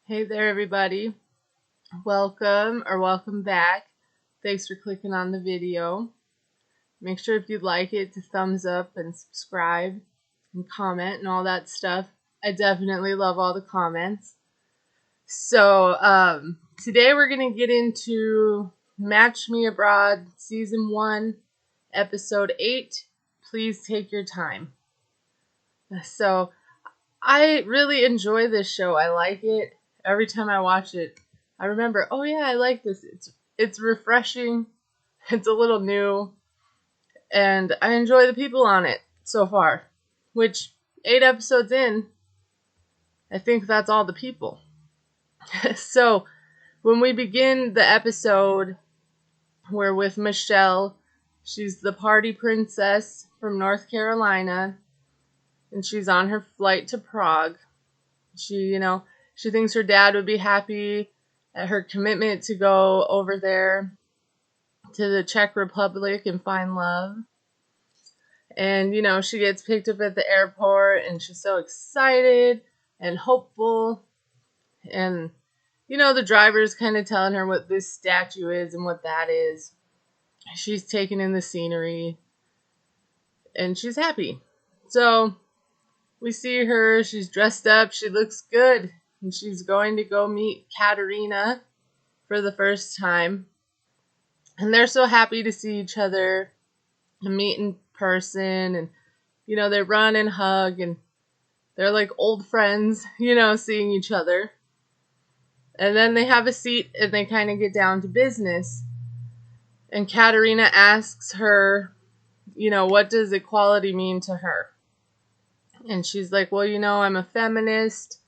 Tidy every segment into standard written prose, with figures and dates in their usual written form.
Hey there, everybody. Welcome back. Thanks for clicking on the video. Make sure if you like it to thumbs up and subscribe and comment and all that stuff. I definitely love all the comments. So, today we're going to get into Match Me Abroad Season 1, Episode 8. Please take your time. So, I really enjoy this show. I like it. Every time I watch it, I remember, oh yeah, I like this. It's refreshing. It's a little new, and I enjoy the people on it so far. Which 8 episodes in, I think that's all the people. So, when we begin the episode, we're with Michelle. She's the party princess from North Carolina, and she's on her flight to Prague. She thinks her dad would be happy at her commitment to go over there to the Czech Republic and find love. And, she gets picked up at the airport and she's so excited and hopeful. And, the driver's kind of telling her what this statue is and what that is. She's taking in the scenery and she's happy. So we see her, she's dressed up, she looks good. And she's going to go meet Katerina for the first time. And they're so happy to see each other and meet in person. And, they run and hug. And they're like old friends, seeing each other. And then they have a seat and they kind of get down to business. And Katerina asks her, what does equality mean to her? And she's like, well, I'm a feminist.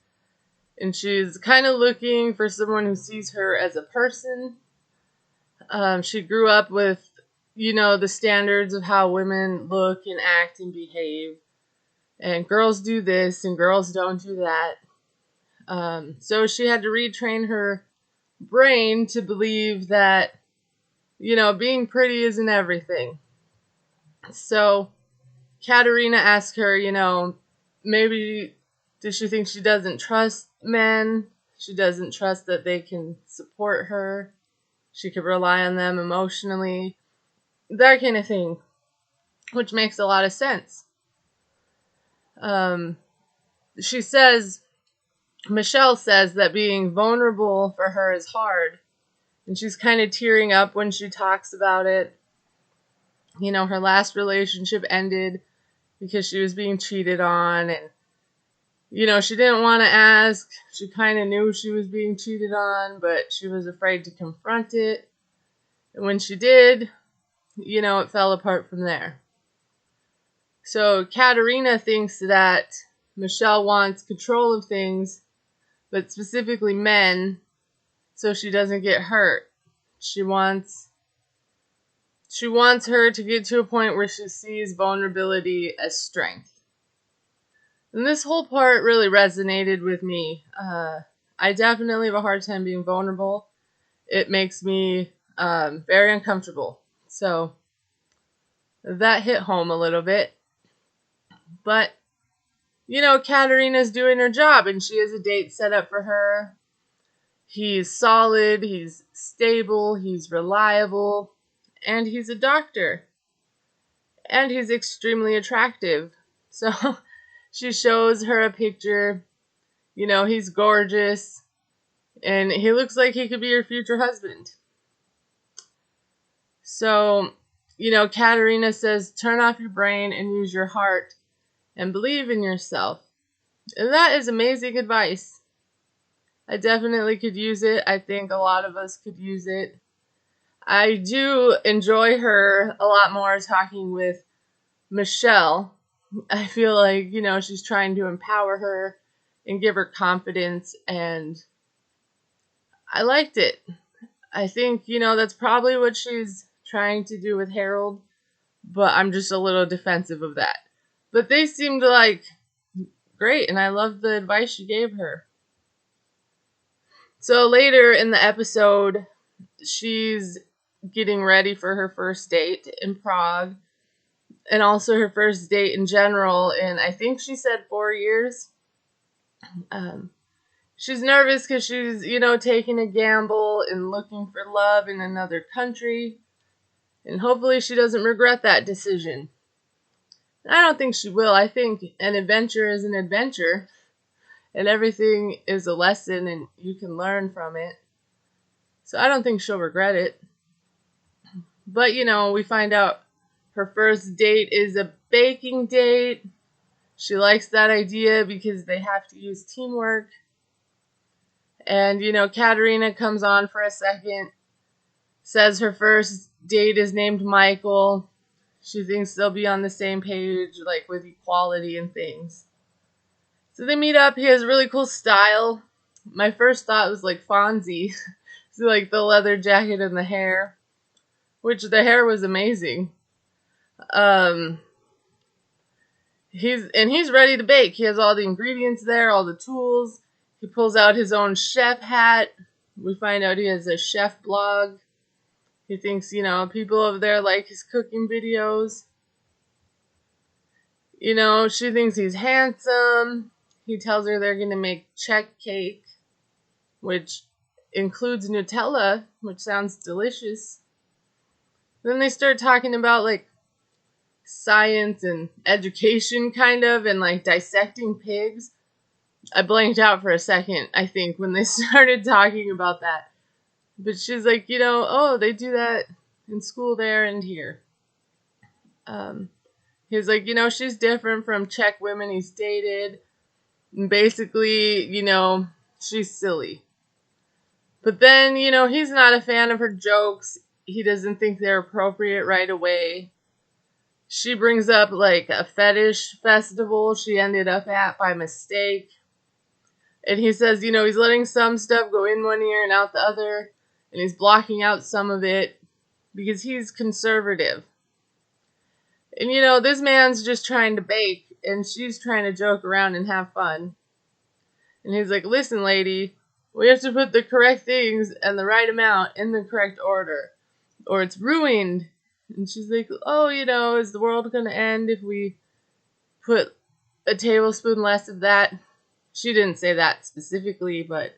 And she's kind of looking for someone who sees her as a person. She grew up with, the standards of how women look and act and behave. And girls do this and girls don't do that. So she had to retrain her brain to believe that, being pretty isn't everything. So Katerina asked her, maybe does she think she doesn't trust men? She doesn't trust that they can support her. She could rely on them emotionally. That kind of thing. Which makes a lot of sense. Michelle says that being vulnerable for her is hard. And she's kind of tearing up when she talks about it. Her last relationship ended because she was being cheated on, and she didn't want to ask. She kind of knew she was being cheated on, but she was afraid to confront it. And when she did, it fell apart from there. So Katerina thinks that Michelle wants control of things, but specifically men, so she doesn't get hurt. She wants her to get to a point where she sees vulnerability as strength. And this whole part really resonated with me. I definitely have a hard time being vulnerable. It makes me very uncomfortable. So that hit home a little bit. But, Katerina's doing her job and she has a date set up for her. He's solid, he's stable, he's reliable, and he's a doctor. And he's extremely attractive. So she shows her a picture. He's gorgeous. And he looks like he could be her future husband. So, Katerina says, turn off your brain and use your heart and believe in yourself. And that is amazing advice. I definitely could use it. I think a lot of us could use it. I do enjoy her a lot more talking with Michelle. I feel like, she's trying to empower her and give her confidence, and I liked it. I think, that's probably what she's trying to do with Harold, but I'm just a little defensive of that. But they seemed like great, and I loved the advice she gave her. So later in the episode, she's getting ready for her first date in Prague, and also her first date in general in, I think she said 4 years. she's nervous because she's, taking a gamble and looking for love in another country. And hopefully she doesn't regret that decision. I don't think she will. I think an adventure is an adventure. And everything is a lesson and you can learn from it. So I don't think she'll regret it. But, we find out her first date is a baking date. She likes that idea because they have to use teamwork. And, Katerina comes on for a second, says her first date is named Michael. She thinks they'll be on the same page, like with equality and things. So they meet up. He has really cool style. My first thought was like Fonzie. So like the leather jacket and the hair, which the hair was amazing. He's ready to bake. He has all the ingredients there, all the tools. He pulls out his own chef hat. We find out he has a chef blog. He thinks, people over there like his cooking videos. She thinks he's handsome. He tells her they're going to make check cake, which includes Nutella, which sounds delicious. Then they start talking about, like, science and education, kind of, and, like, dissecting pigs. I blanked out for a second, I think, when they started talking about that. But she's like, they do that in school there and here. He's like, she's different from Czech women he's dated. And basically, she's silly. But then, he's not a fan of her jokes. He doesn't think they're appropriate right away. She brings up, like, a fetish festival she ended up at by mistake. And he says, he's letting some stuff go in one ear and out the other. And he's blocking out some of it because he's conservative. And, this man's just trying to bake. And she's trying to joke around and have fun. And he's like, listen, lady, we have to put the correct things and the right amount in the correct order, or it's ruined. And she's like, oh, is the world going to end if we put a tablespoon less of that? She didn't say that specifically, but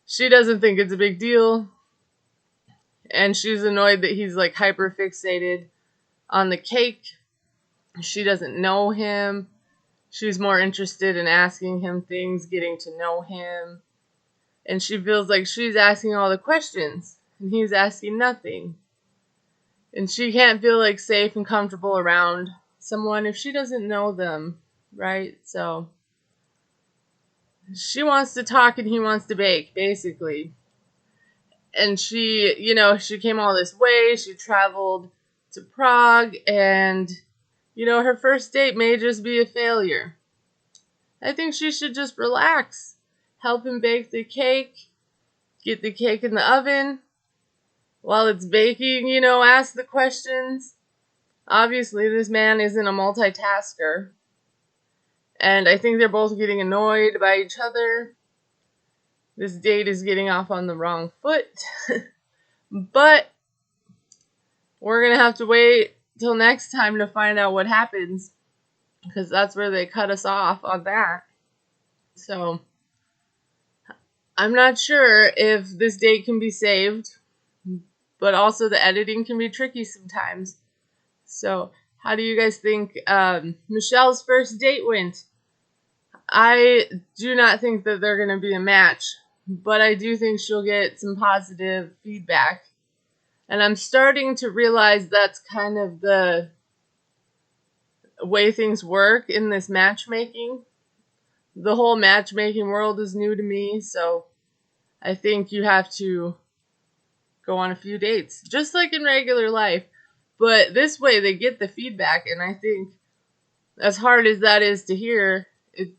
she doesn't think it's a big deal. And she's annoyed that he's, like, hyper fixated on the cake. She doesn't know him. She's more interested in asking him things, getting to know him. And she feels like she's asking all the questions, and he's asking nothing. And she can't feel, like, safe and comfortable around someone if she doesn't know them, right? So she wants to talk and he wants to bake, basically. And she, she came all this way. She traveled to Prague, and, her first date may just be a failure. I think she should just relax. Help him bake the cake. Get the cake in the oven. While it's baking, ask the questions. Obviously, this man isn't a multitasker. And I think they're both getting annoyed by each other. This date is getting off on the wrong foot. But we're going to have to wait till next time to find out what happens. Because that's where they cut us off on that. So I'm not sure if this date can be saved. But also the editing can be tricky sometimes. So how do you guys think Michelle's first date went? I do not think that they're going to be a match. But I do think she'll get some positive feedback. And I'm starting to realize that's kind of the way things work in this matchmaking. The whole matchmaking world is new to me, so I think you have to go on a few dates, just like in regular life. But this way they get the feedback, and I think as hard as that is to hear,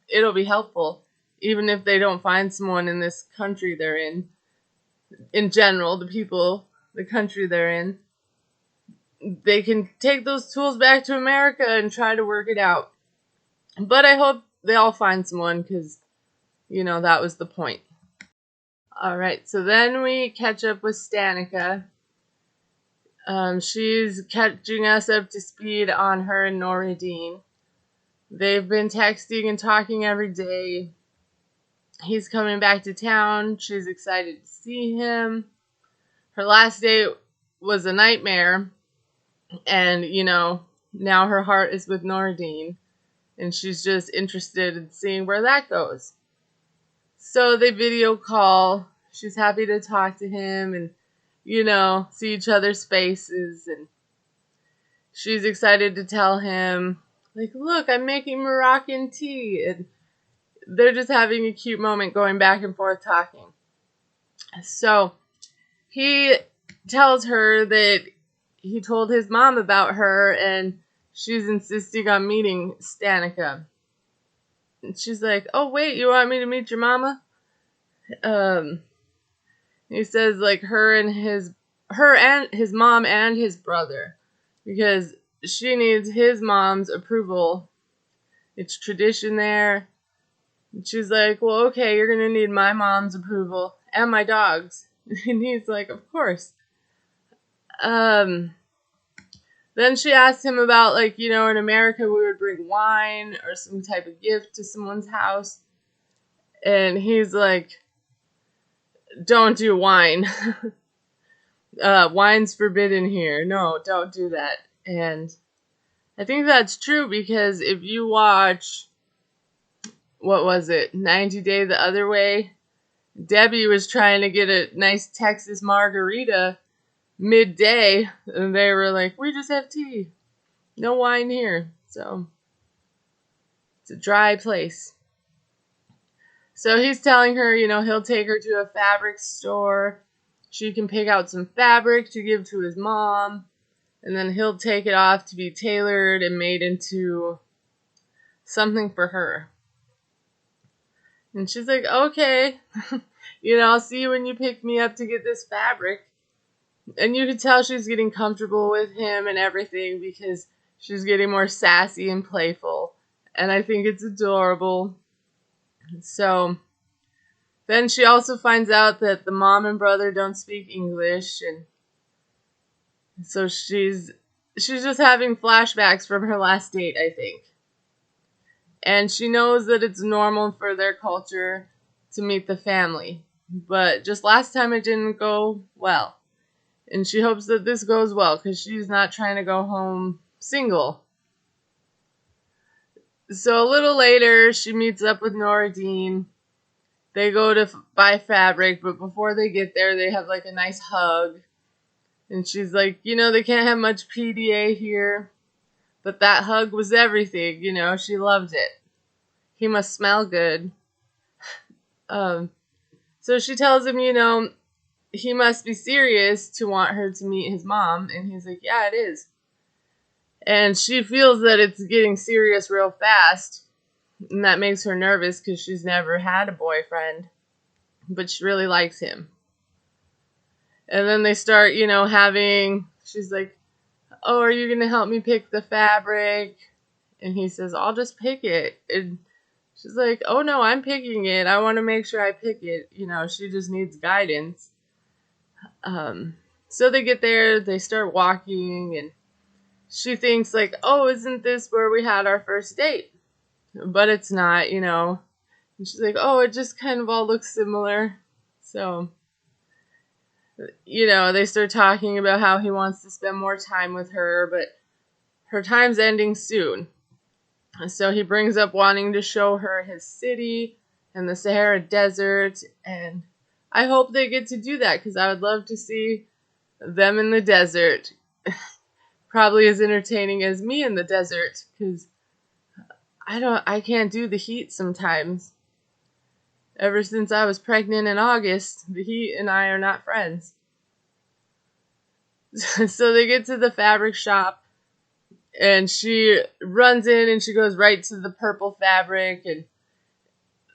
it'll be helpful. Even if they don't find someone in this country they're in general, the country they're in, they can take those tools back to America and try to work it out. But I hope they all find someone because, that was the point. Alright, so then we catch up with Stanica. She's catching us up to speed on her and Noradine. They've been texting and talking every day. he's coming back to town. She's excited to see him. Her last date was a nightmare. And, now her heart is with Nordine. And she's just interested in seeing where that goes. So they video call. She's happy to talk to him and, see each other's faces. And she's excited to tell him, like, look, I'm making Moroccan tea. And they're just having a cute moment going back and forth talking. So he tells her that he told his mom about her and she's insisting on meeting Stanica. And she's like, oh, wait, you want me to meet your mama? He says, like, her and his mom and his brother, because she needs his mom's approval. It's tradition there. And she's like, well, okay, you're going to need my mom's approval and my dog's. And he's like, of course. Then she asked him about, like, in America we would bring wine or some type of gift to someone's house. And he's like, don't do wine. Wine's forbidden here. No, don't do that. And I think that's true because if you watch, what was it, 90 Day the Other Way, Debbie was trying to get a nice Texas margarita midday, and they were like, we just have tea. No wine here. So it's a dry place. So he's telling her, he'll take her to a fabric store. She can pick out some fabric to give to his mom. And then he'll take it off to be tailored and made into something for her. And she's like, okay, I'll see you when you pick me up to get this fabric. And you could tell she's getting comfortable with him and everything because she's getting more sassy and playful. And I think it's adorable. So then she also finds out that the mom and brother don't speak English. And so she's just having flashbacks from her last date, I think. And she knows that it's normal for their culture to meet the family. But just last time it didn't go well. And she hopes that this goes well because she's not trying to go home single. So a little later, she meets up with Noradine. They go to buy fabric, but before they get there, they have like a nice hug. And she's like, they can't have much PDA here. But that hug was everything, she loved it. He must smell good. So she tells him, he must be serious to want her to meet his mom. And he's like, yeah, it is. And she feels that it's getting serious real fast. And that makes her nervous because she's never had a boyfriend. But she really likes him. And then they start, she's like, oh, are you going to help me pick the fabric? And he says, I'll just pick it. And she's like, oh, no, I'm picking it. I want to make sure I pick it. She just needs guidance. So they get there, they start walking, and she thinks like, oh, isn't this where we had our first date? But it's not, And she's like, oh, it just kind of all looks similar. So, they start talking about how he wants to spend more time with her, but her time's ending soon. So he brings up wanting to show her his city and the Sahara Desert, and I hope they get to do that because I would love to see them in the desert. Probably as entertaining as me in the desert because I can't do the heat sometimes. Ever since I was pregnant in August, the heat and I are not friends. So they get to the fabric shop and she runs in and she goes right to the purple fabric, and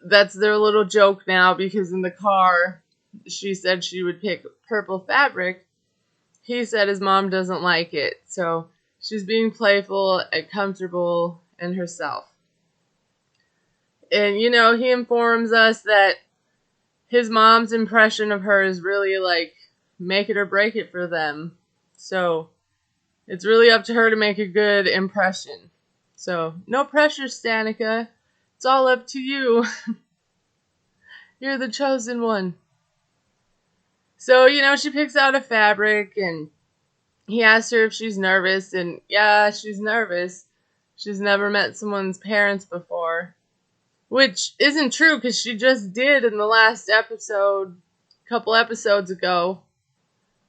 that's their little joke now because in the car she said she would pick purple fabric. He said his mom doesn't like it, so she's being playful and comfortable in herself. And, he informs us that his mom's impression of her is really like make it or break it for them. So it's really up to her to make a good impression. So no pressure, Stanica. It's all up to you. You're the chosen one. So, she picks out a fabric and he asks her if she's nervous. And yeah, she's nervous. She's never met someone's parents before. Which isn't true because she just did in the last episode, a couple episodes ago.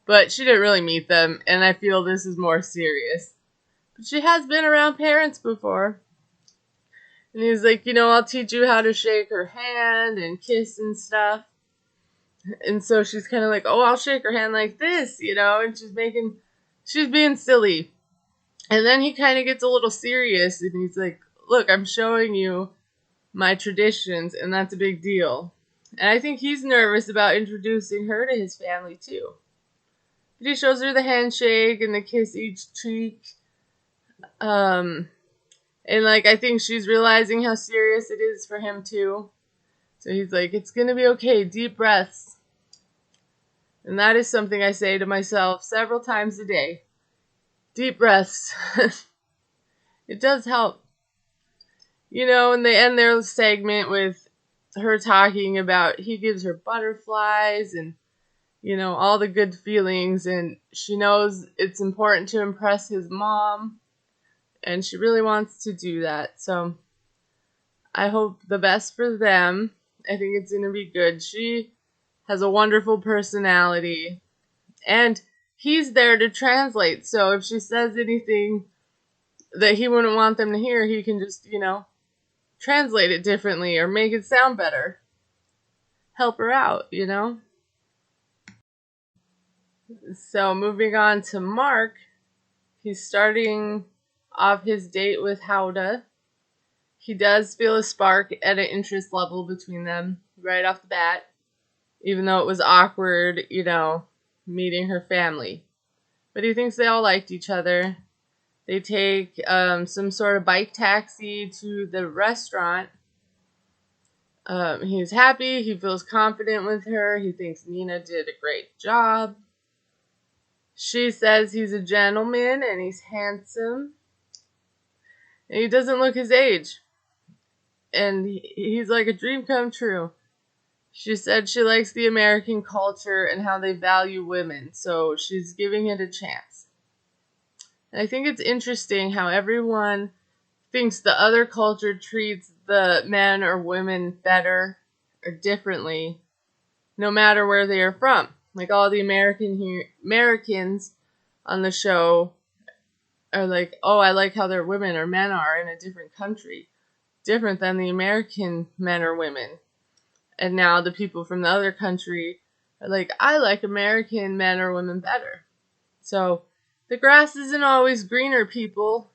But she didn't really meet them. And I feel this is more serious. But she has been around parents before. And he's like, I'll teach you how to shake her hand and kiss and stuff. And so she's kind of like, oh, I'll shake her hand like this, and she's being silly. And then he kind of gets a little serious and he's like, look, I'm showing you my traditions and that's a big deal. And I think he's nervous about introducing her to his family too. But he shows her the handshake and the kiss each cheek. And I think she's realizing how serious it is for him too. So he's like, it's gonna be okay, deep breaths. And that is something I say to myself several times a day. Deep breaths. It does help. And they end their segment with her talking about he gives her butterflies and, all the good feelings. And she knows it's important to impress his mom. And she really wants to do that. So I hope the best for them. I think it's going to be good. She has a wonderful personality. And he's there to translate. So if she says anything that he wouldn't want them to hear, he can just, translate it differently or make it sound better. Help her out, So moving on to Mark, he's starting off his date with Howda. He does feel a spark at an interest level between them right off the bat, even though it was awkward, meeting her family. But he thinks they all liked each other. They take some sort of bike taxi to the restaurant. He's happy. He feels confident with her. He thinks Nina did a great job. She says he's a gentleman and he's handsome. And he doesn't look his age. And he's like a dream come true. She said she likes the American culture and how they value women. So she's giving it a chance. And I think it's interesting how everyone thinks the other culture treats the men or women better or differently, no matter where they are from. Like all the Americans on the show are like, oh, I like how their women or men are in a different country, different than the American men or women. And now the people from the other country are like, I like American men or women better. So the grass isn't always greener, people.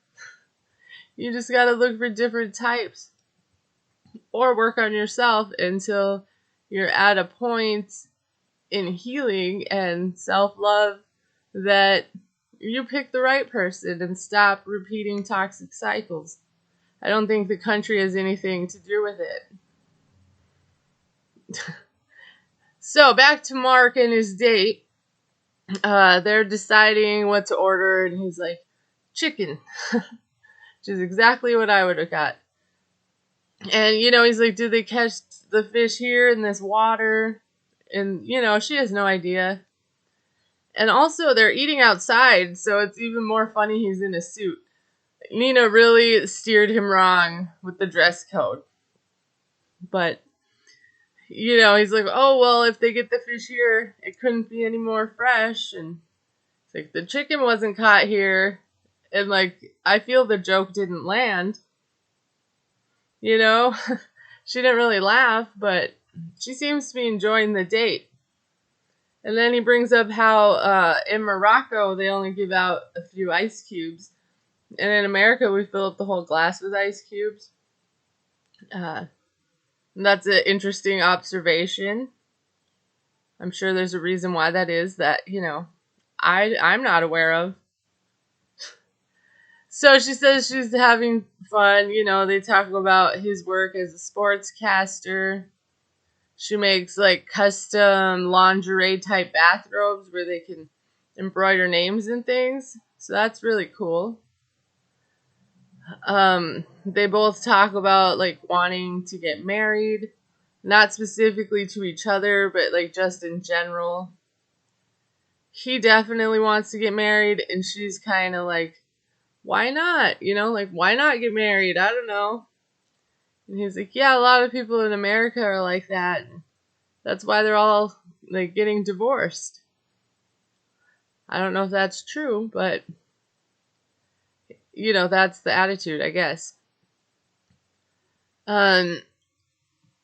You just got to look for different types or work on yourself until you're at a point in healing and self-love that you pick the right person and stop repeating toxic cycles. I don't think the country has anything to do with it. So back to Mark and his date. They're deciding what to order and he's like, chicken. Which is exactly what I would have got. And, he's like, did they catch the fish here in this water? And, she has no idea. And also, they're eating outside, so it's even more funny he's in a suit. Nina really steered him wrong with the dress code. But, he's like, oh, well, if they get the fish here, it couldn't be any more fresh. And it's like, the chicken wasn't caught here. And, I feel the joke didn't land. She didn't really laugh, but she seems to be enjoying the date. And then he brings up how in Morocco, they only give out a few ice cubes. And in America, we fill up the whole glass with ice cubes. That's an interesting observation. I'm sure there's a reason why that is that, I'm not aware of. So she says she's having fun. They talk about his work as a sportscaster. She makes custom lingerie type bathrobes where they can embroider names and things. So that's really cool. They both talk about wanting to get married. not specifically to each other, but like just in general. He definitely wants to get married, and she's kind of like, why not? Like, why not get married? I don't know. And he's like, yeah, a lot of people in America are like that. That's why they're all like getting divorced. I don't know if that's true, but that's the attitude, I guess.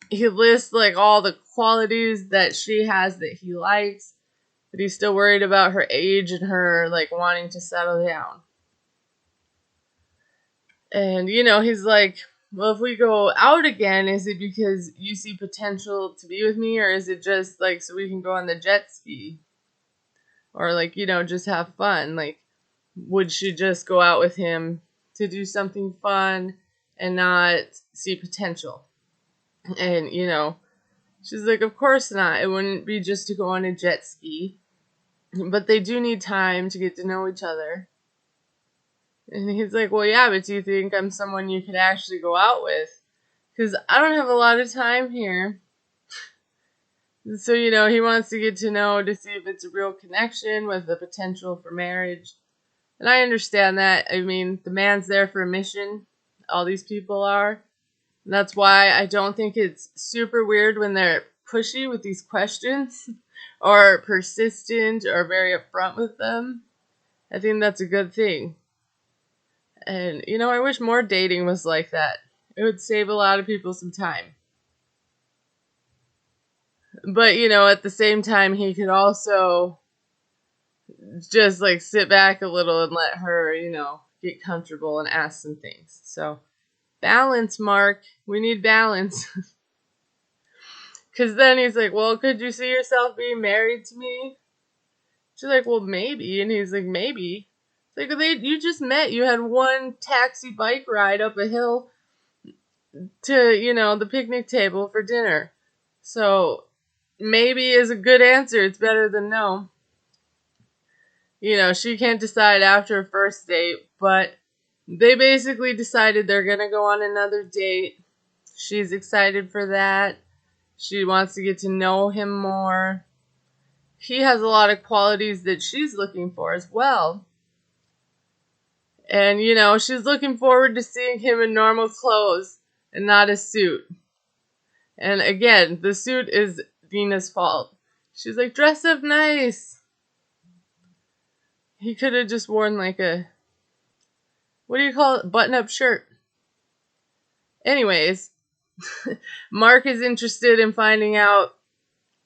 He lists like all the qualities that she has that he likes, but he's still worried about her age and her like wanting to settle down. And he's like, well, if we go out again, is it because you see potential to be with me, or is it just like so we can go on the jet ski? Or like, just have fun? Like, would she just go out with him to do something fun and not see potential? And, she's like, of course not. It wouldn't be just to go on a jet ski. But they do need time to get to know each other. And he's like, well, yeah, but do you think I'm someone you could actually go out with? Because I don't have a lot of time here. So, he wants to get to know to see if it's a real connection with the potential for marriage. And I understand that. I mean, the man's there for a mission. All these people are. And that's why I don't think it's super weird when they're pushy with these questions or persistent or very upfront with them. I think that's a good thing. And, I wish more dating was like that. It would save a lot of people some time. But, at the same time, he could also just, like, sit back a little and let her, get comfortable and ask some things. So, balance, Mark. We need balance. Because then he's like, well, could you see yourself being married to me? She's like, well, maybe. And he's like, maybe. It's like, you just met. You had one taxi bike ride up a hill to, the picnic table for dinner. So, maybe is a good answer. It's better than no. She can't decide after a first date, but they basically decided they're going to go on another date. She's excited for that. She wants to get to know him more. He has a lot of qualities that she's looking for as well. And, she's looking forward to seeing him in normal clothes and not a suit. And again, the suit is Dina's fault. She's like, dress up nice. He could have just worn like a, what do you call it? Button-up shirt. Anyways, Mark is interested in finding out,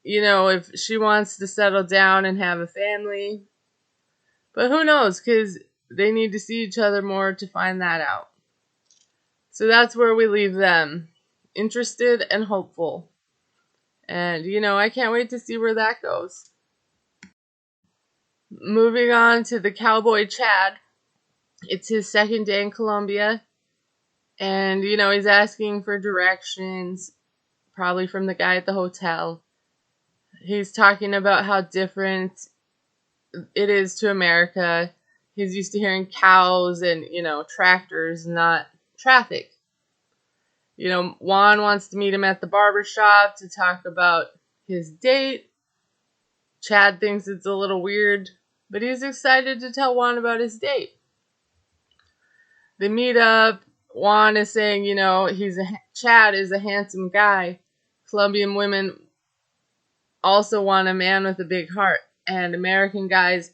if she wants to settle down and have a family. But who knows, because they need to see each other more to find that out. So that's where we leave them. Interested and hopeful. And, I can't wait to see where that goes. Moving on to the cowboy Chad. It's his second day in Colombia. And, he's asking for directions, probably from the guy at the hotel. He's talking about how different it is to America. He's used to hearing cows and, tractors, not traffic. Juan wants to meet him at the barbershop to talk about his date. Chad thinks it's a little weird, but he's excited to tell Juan about his date. They meet up. Juan is saying, Chad is a handsome guy. Colombian women also want a man with a big heart, and American guys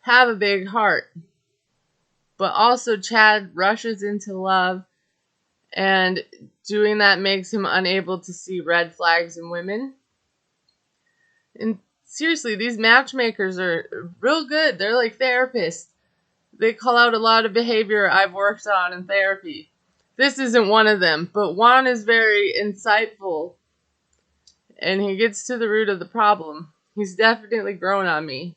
have a big heart. But also Chad rushes into love, and doing that makes him unable to see red flags in women. And seriously, these matchmakers are real good. They're like therapists. They call out a lot of behavior I've worked on in therapy. This isn't one of them, but Juan is very insightful, and he gets to the root of the problem. He's definitely grown on me.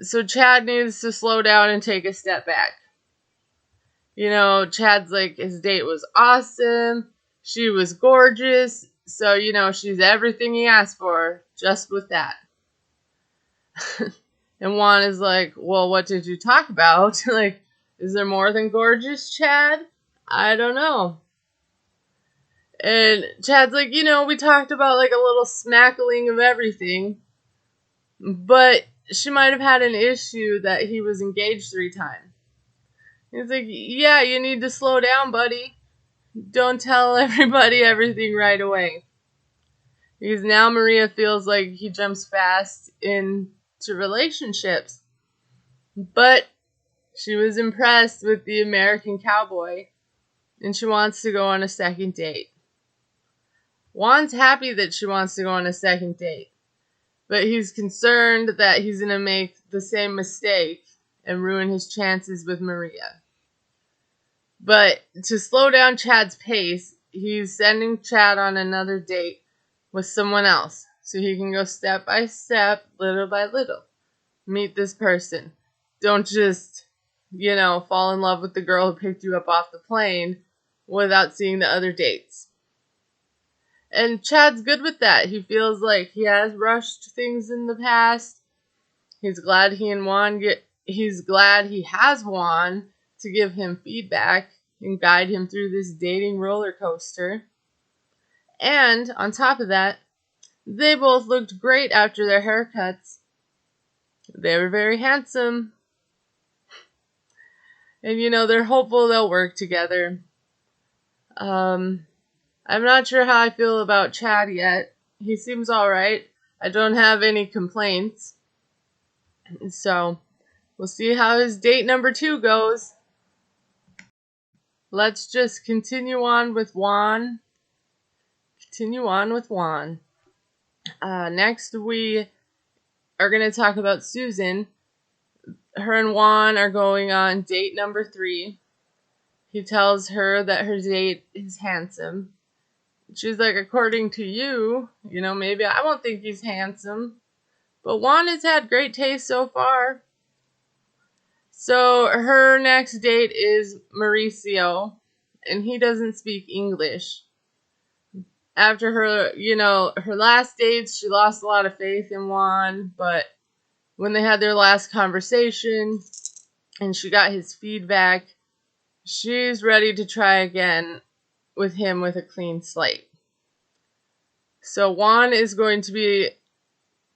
So Chad needs to slow down and take a step back. Chad's like, his date was awesome. She was gorgeous. So, she's everything he asked for, just with that. And Juan is like, well, what did you talk about? Like, is there more than gorgeous, Chad? I don't know. And Chad's like, we talked about like a little smackling of everything, but she might have had an issue that he was engaged 3 times. He's like, yeah, you need to slow down, buddy. Don't tell everybody everything right away. Because now Maria feels like he jumps fast into relationships. But she was impressed with the American cowboy, and she wants to go on a second date. Juan's happy that she wants to go on a second date, but he's concerned that he's going to make the same mistake and ruin his chances with Maria. But to slow down Chad's pace, he's sending Chad on another date with someone else so he can go step by step, little by little. Meet this person. Don't just, fall in love with the girl who picked you up off the plane without seeing the other dates. And Chad's good with that. He feels like he has rushed things in the past. He's glad he has Juan to give him feedback and guide him through this dating roller coaster. And on top of that, they both looked great after their haircuts. They were very handsome. And they're hopeful they'll work together. I'm not sure how I feel about Chad yet. He seems alright. I don't have any complaints. So, we'll see how his date number 2 goes. Let's just continue on with Juan. Next, we are going to talk about Susan. Her and Juan are going on date number 3. He tells her that her date is handsome. She's like, according to you, maybe I won't think he's handsome. But Juan has had great taste so far. So her next date is Mauricio, and he doesn't speak English. After her last dates, she lost a lot of faith in Juan, but when they had their last conversation and she got his feedback, she's ready to try again with him with a clean slate. So Juan is going to be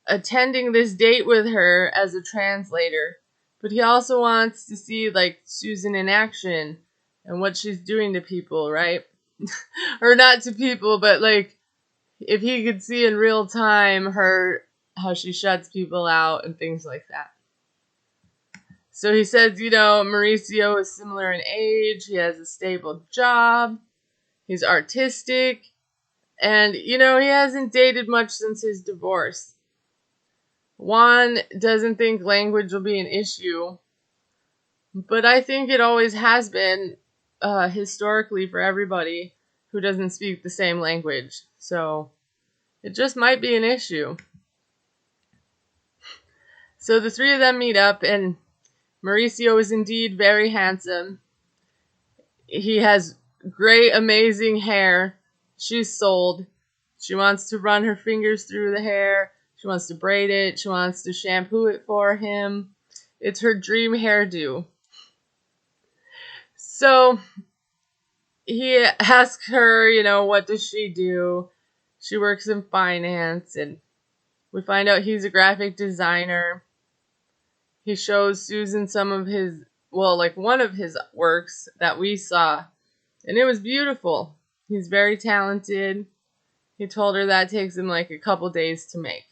attending this date with her as a translator, but he also wants to see Susan in action and what she's doing to people, right? Or not to people, but if he could see in real time how she shuts people out and things like that. So he says, Mauricio is similar in age, he has a stable job, he's artistic, and, he hasn't dated much since his divorce. Juan doesn't think language will be an issue, but I think it always has been historically for everybody who doesn't speak the same language. So it just might be an issue. So the 3 of them meet up, and Mauricio is indeed very handsome. He has great, amazing hair. She's sold. She wants to run her fingers through the hair. She wants to braid it. She wants to shampoo it for him. It's her dream hairdo. So he asks her, what does she do? She works in finance, and we find out he's a graphic designer. He shows Susan some of his, one of his works that we saw, and it was beautiful. He's very talented. He told her that takes him a couple days to make.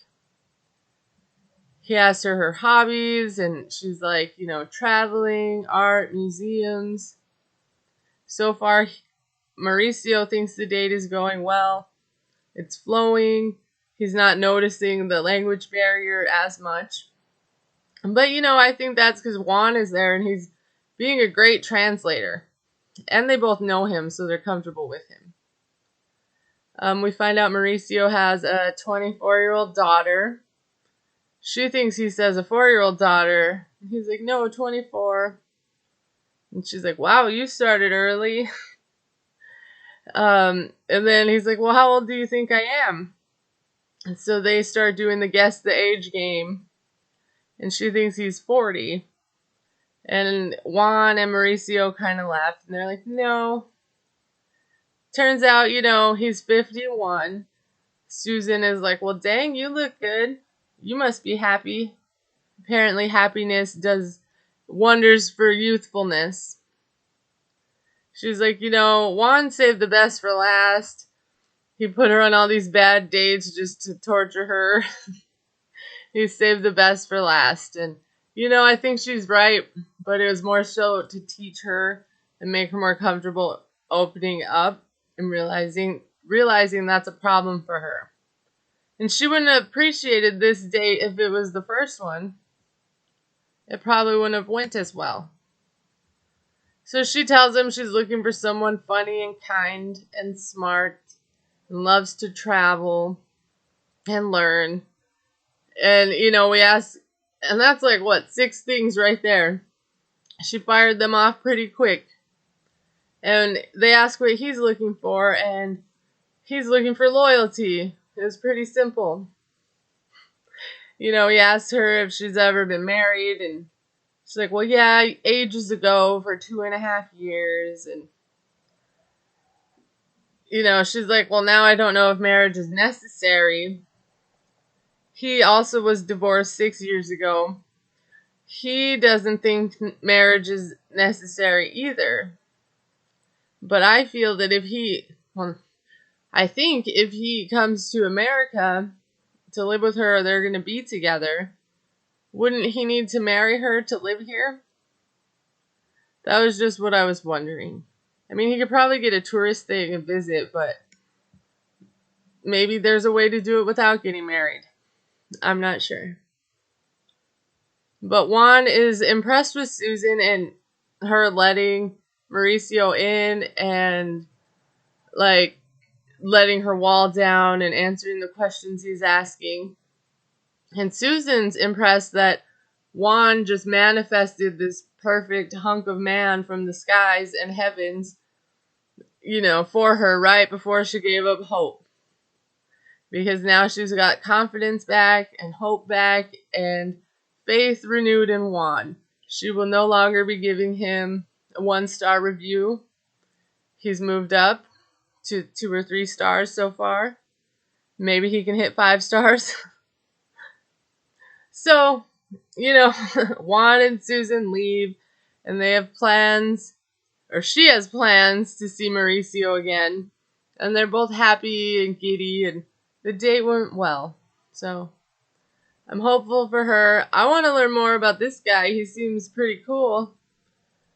He asked her hobbies, and she's like, traveling, art, museums. So far, Mauricio thinks the date is going well. It's flowing. He's not noticing the language barrier as much. But, I think that's because Juan is there, and he's being a great translator. And they both know him, so they're comfortable with him. We find out Mauricio has a 24-year-old daughter. She thinks he says a 4-year-old daughter. He's like, no, 24. And she's like, wow, you started early. And then he's like, well, how old do you think I am? And so they start doing the guess the age game. And she thinks he's 40. And Juan and Mauricio kind of laughed. And they're like, no. Turns out, he's 51. Susan is like, well, dang, you look good. You must be happy. Apparently, happiness does wonders for youthfulness. She's like, Juan saved the best for last. He put her on all these bad dates just to torture her. He saved the best for last. And, I think she's right, but it was more so to teach her and make her more comfortable opening up and realizing that's a problem for her. And she wouldn't have appreciated this date if it was the first one. It probably wouldn't have went as well. So she tells him she's looking for someone funny and kind and smart and loves to travel and learn. And, we ask, and that's like, 6 things right there. She fired them off pretty quick. And they ask what he's looking for, and he's looking for loyalty. It was pretty simple. He asked her if she's ever been married, and she's like, well, yeah, ages ago for 2.5 years. And, she's like, well, now I don't know if marriage is necessary. He also was divorced 6 years ago. He doesn't think marriage is necessary either. But I feel that I think if he comes to America to live with her, or they're going to be together, wouldn't he need to marry her to live here? That was just what I was wondering. I mean, he could probably get a tourist thing and visit, but maybe there's a way to do it without getting married. I'm not sure. But Juan is impressed with Susan and her letting Mauricio in and, letting her wall down and answering the questions he's asking. And Susan's impressed that Juan just manifested this perfect hunk of man from the skies and heavens, for her right before she gave up hope. Because now she's got confidence back and hope back and faith renewed in Juan. She will no longer be giving him a 1-star review. He's moved up to 2 or 3 stars so far. Maybe he can hit 5 stars. So, Juan and Susan leave, and they have plans, or she has plans to see Mauricio again. And they're both happy and giddy, and the date went well. So, I'm hopeful for her. I want to learn more about this guy. He seems pretty cool.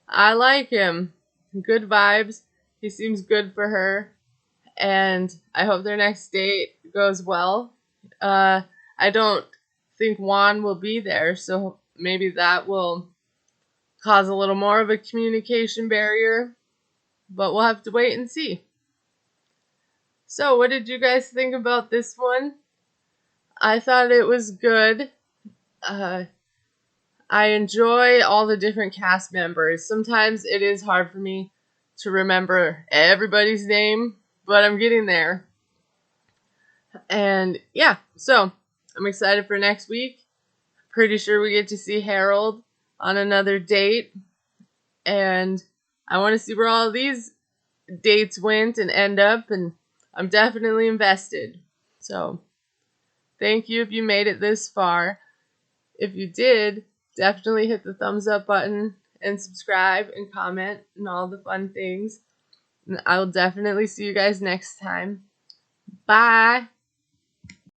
I like him. Good vibes. He seems good for her. And I hope their next date goes well. I don't think Juan will be there, so maybe that will cause a little more of a communication barrier. But we'll have to wait and see. So, what did you guys think about this one? I thought it was good. I enjoy all the different cast members. Sometimes it is hard for me to remember everybody's name, but I'm getting there. And yeah, so I'm excited for next week. Pretty sure we get to see Harold on another date. And I want to see where all these dates went and end up, and I'm definitely invested. So thank you if you made it this far. If you did, definitely hit the thumbs up button and subscribe and comment and all the fun things. And I will definitely see you guys next time. Bye.